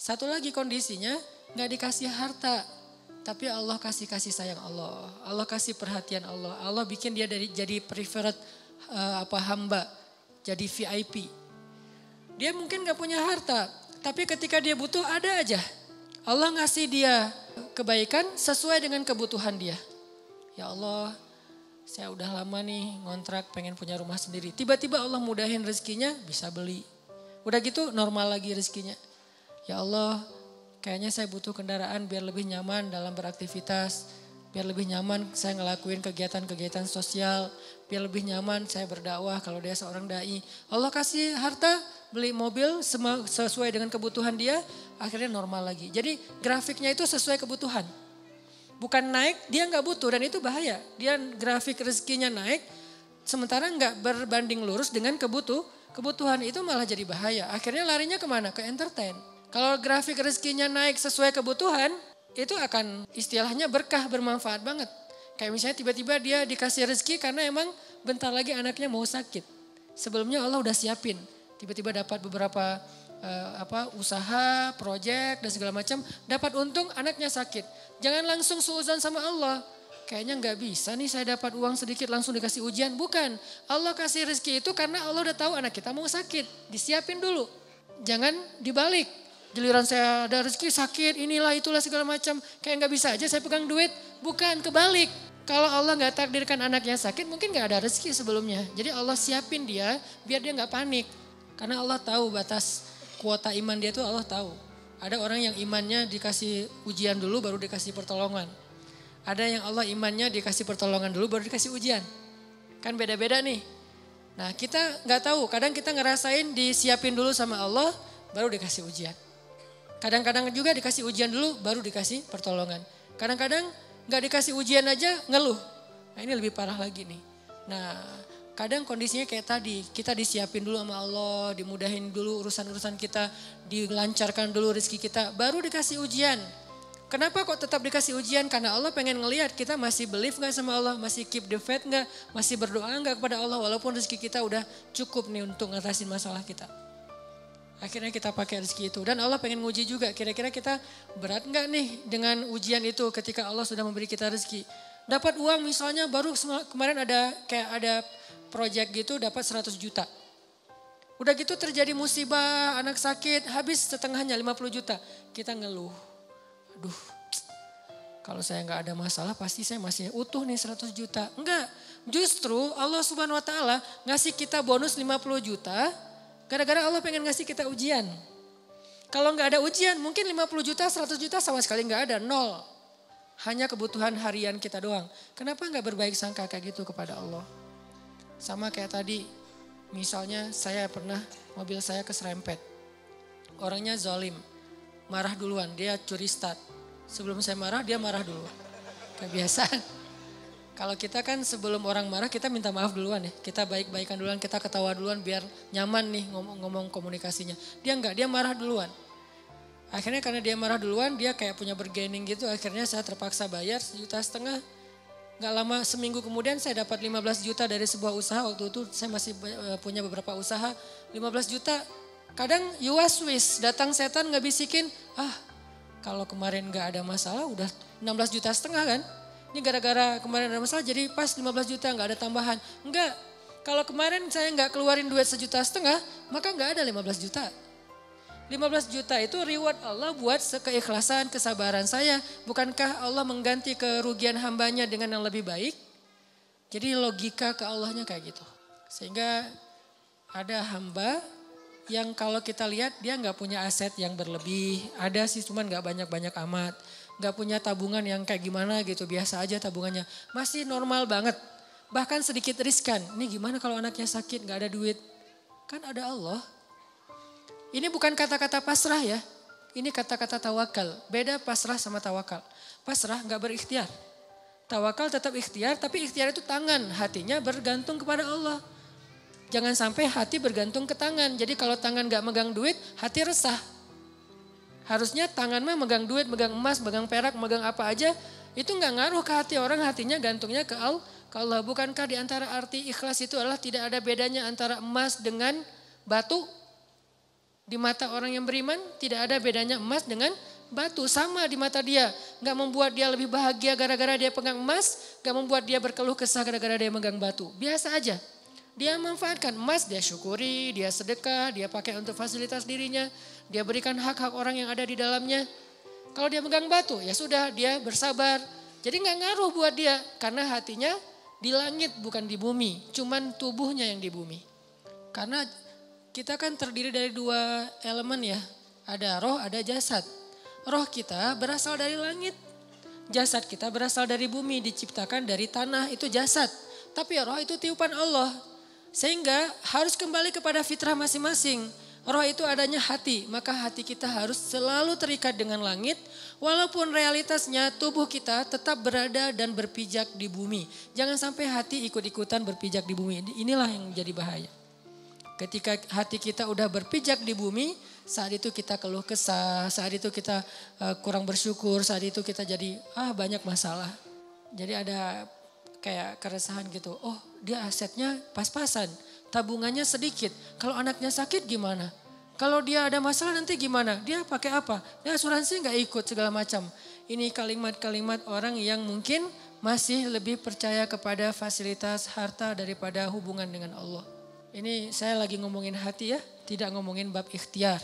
Satu lagi kondisinya nggak dikasih harta, tapi Allah kasih kasih sayang Allah. Allah kasih perhatian Allah. Allah bikin dia jadi preferred hamba, jadi VIP. Dia mungkin nggak punya harta, tapi ketika dia butuh ada aja. Allah ngasih dia kebaikan sesuai dengan kebutuhan dia. Ya Allah, saya udah lama nih ngontrak pengen punya rumah sendiri. Tiba-tiba Allah mudahin rezekinya bisa beli. Udah gitu normal lagi rezekinya. Ya Allah, kayaknya saya butuh kendaraan biar lebih nyaman dalam beraktivitas. Biar lebih nyaman saya ngelakuin kegiatan-kegiatan sosial. Biar lebih nyaman saya berdakwah kalau dia seorang dai. Allah kasih harta, beli mobil sesuai dengan kebutuhan dia. Akhirnya normal lagi. Jadi grafiknya itu sesuai kebutuhan. Bukan naik, dia nggak butuh dan itu bahaya. Dia grafik rezekinya naik, sementara nggak berbanding lurus dengan kebutuhan itu malah jadi bahaya. Akhirnya larinya kemana? Ke entertain. Kalau grafik rezekinya naik sesuai kebutuhan, itu akan istilahnya berkah, bermanfaat banget. Kayak misalnya tiba-tiba dia dikasih rezeki karena emang bentar lagi anaknya mau sakit. Sebelumnya Allah udah siapin. Tiba-tiba dapat beberapa usaha, proyek dan segala macam. Dapat untung anaknya sakit. Jangan langsung suudzon sama Allah. Kayaknya nggak bisa nih saya dapat uang sedikit langsung dikasih ujian. Bukan. Allah kasih rezeki itu karena Allah udah tahu anak kita mau sakit. Disiapin dulu. Jangan dibalik. Giliran saya ada rezeki sakit, inilah itulah segala macam. Kayak nggak bisa aja saya pegang duit. Bukan, kebalik. Kalau Allah nggak takdirkan anaknya sakit, mungkin nggak ada rezeki sebelumnya. Jadi Allah siapin dia biar dia nggak panik. Karena Allah tahu batas kuota iman dia tuh Allah tahu. Ada orang yang imannya dikasih ujian dulu baru dikasih pertolongan. Ada yang Allah imannya dikasih pertolongan dulu baru dikasih ujian. Kan beda-beda nih. Nah kita nggak tahu, kadang kita ngerasain disiapin dulu sama Allah baru dikasih ujian. Kadang-kadang juga dikasih ujian dulu baru dikasih pertolongan. Kadang-kadang gak dikasih ujian aja ngeluh. Nah ini lebih parah lagi nih. Nah kadang kondisinya kayak tadi. Kita disiapin dulu sama Allah. Dimudahin dulu urusan-urusan kita. Dilancarkan dulu rezeki kita. Baru dikasih ujian. Kenapa kok tetap dikasih ujian? Karena Allah pengen ngelihat kita masih believe gak sama Allah. Masih keep the faith gak? Masih berdoa gak kepada Allah. Walaupun rezeki kita udah cukup nih untuk ngatasin masalah kita. Akhirnya kita pakai rezeki itu. Dan Allah pengen nguji juga. Kira-kira kita berat gak nih dengan ujian itu ketika Allah sudah memberi kita rezeki. Dapat uang misalnya baru kemarin ada project gitu dapat 100 juta. Udah gitu terjadi musibah, anak sakit, habis setengahnya 50 juta. Kita ngeluh. Aduh, kalau saya gak ada masalah pasti saya masih utuh nih 100 juta. Enggak, justru Allah Subhanahu Wa Taala ngasih kita bonus 50 juta. Gara-gara Allah pengen ngasih kita ujian. Kalau nggak ada ujian mungkin 50 juta, 100 juta sama sekali nggak ada, nol. Hanya kebutuhan harian kita doang. Kenapa nggak berbaik sangka kayak gitu kepada Allah? Sama kayak tadi, misalnya saya pernah mobil saya keserempet. Orangnya zalim, marah duluan, dia curi start. Sebelum saya marah, dia marah dulu. Kebiasaan. Kalau kita kan sebelum orang marah kita minta maaf duluan ya. Kita baik-baikan duluan, kita ketawa duluan biar nyaman nih ngomong komunikasinya. Dia enggak, dia marah duluan. Akhirnya karena dia marah duluan dia kayak punya bargaining gitu. Akhirnya saya terpaksa bayar 1,5 juta. Gak lama seminggu kemudian saya dapat 15 juta dari sebuah usaha. Waktu itu saya masih punya beberapa usaha. 15 juta. Kadang yuaswis datang setan nggak bisikin. Kalau kemarin gak ada masalah udah 16,5 juta kan. Ini gara-gara kemarin ada masalah jadi pas 15 juta gak ada tambahan. Enggak, kalau kemarin saya gak keluarin duit 1,5 juta maka gak ada 15 juta. 15 juta itu reward Allah buat keikhlasan, kesabaran saya. Bukankah Allah mengganti kerugian hambanya dengan yang lebih baik? Jadi logika ke Allahnya kayak gitu. Sehingga ada hamba yang kalau kita lihat dia gak punya aset yang berlebih. Ada sih cuman gak banyak-banyak amat. Gak punya tabungan yang kayak gimana gitu, biasa aja tabungannya. Masih normal banget, bahkan sedikit riskan. Ini gimana kalau anaknya sakit gak ada duit? Kan ada Allah. Ini bukan kata-kata pasrah ya, ini kata-kata tawakal. Beda pasrah sama tawakal. Pasrah gak berikhtiar. Tawakal tetap ikhtiar, tapi ikhtiar itu tangan, hatinya bergantung kepada Allah. Jangan sampai hati bergantung ke tangan. Jadi kalau tangan gak megang duit, hati resah. Harusnya tangan mah megang duit, megang emas, megang perak, megang apa aja. Itu gak ngaruh ke hati orang, hatinya gantungnya ke Allah. Bukankah di antara arti ikhlas itu adalah tidak ada bedanya antara emas dengan batu? Di mata orang yang beriman tidak ada bedanya emas dengan batu. Sama di mata dia. Gak membuat dia lebih bahagia gara-gara dia pegang emas. Gak membuat dia berkeluh kesah gara-gara dia megang batu. Biasa aja. Dia manfaatkan emas, dia syukuri, dia sedekah, dia pakai untuk fasilitas dirinya. Dia berikan hak-hak orang yang ada di dalamnya. Kalau dia megang batu ya sudah dia bersabar. Jadi gak ngaruh buat dia. Karena hatinya di langit bukan di bumi. Cuman tubuhnya yang di bumi. Karena kita kan terdiri dari dua elemen ya. Ada roh, ada jasad. Roh kita berasal dari langit. Jasad kita berasal dari bumi, diciptakan dari tanah, itu jasad. Tapi roh itu tiupan Allah. Sehingga harus kembali kepada fitrah masing-masing. Roh itu adanya hati, maka hati kita harus selalu terikat dengan langit. Walaupun realitasnya tubuh kita tetap berada dan berpijak di bumi. Jangan sampai hati ikut-ikutan berpijak di bumi. Inilah yang jadi bahaya. Ketika hati kita udah berpijak di bumi, saat itu kita keluh kesah, saat itu kita kurang bersyukur, saat itu kita jadi banyak masalah. Jadi ada kayak keresahan gitu, oh dia asetnya pas-pasan, tabungannya sedikit, kalau anaknya sakit gimana? Kalau dia ada masalah nanti gimana? Dia pakai apa? Dia asuransi gak ikut segala macam. Ini kalimat-kalimat orang yang mungkin masih lebih percaya kepada fasilitas harta daripada hubungan dengan Allah. Ini saya lagi ngomongin hati ya, tidak ngomongin bab ikhtiar.